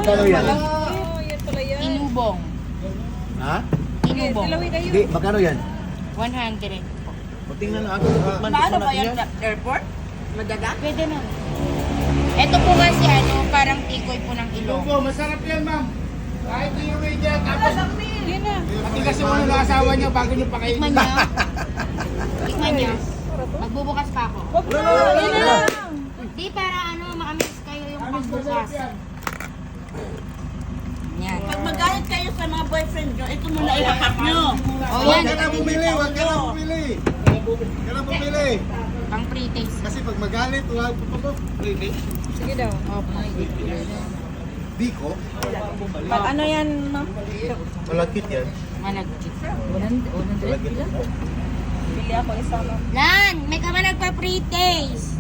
Magkano yan? Oh, yan pala yan. Inubong. Ha? Inubong. Dilawin kayo. Hindi, magkano yan? 100. O, tingnan na ako. Paano ba yan? Airport? Madaga? Pwede na. Ito po kasi ano, parang tikoy po ng ilong. Opo, masarap yan, ma'am. Kahit hindi yung media, tapos Yan na. matigas yung ano ng asawa niya bago niyo Tikman pakainin. niya. Tikman niya. Magbubukas pa ako. Yan na lang. Di para ano, makamis kayo yung pagbukas. Yan. Pag magalit kayo sa mga boyfriend nyo, ito muna ihakap nyo. Oh, Huwag yan. ka na bumili, huwag ka na bumili. Huwag ka na bumili. Pang pre-taste. Kasi pag magalit, huwag pa. Really? Sige daw. Biko? Pag ano yan, ma'am? Malagkit yan. Malagkit. Malagkit. Bili ako isa, ma'am. Lan, may ka ba nagpa-pre-taste?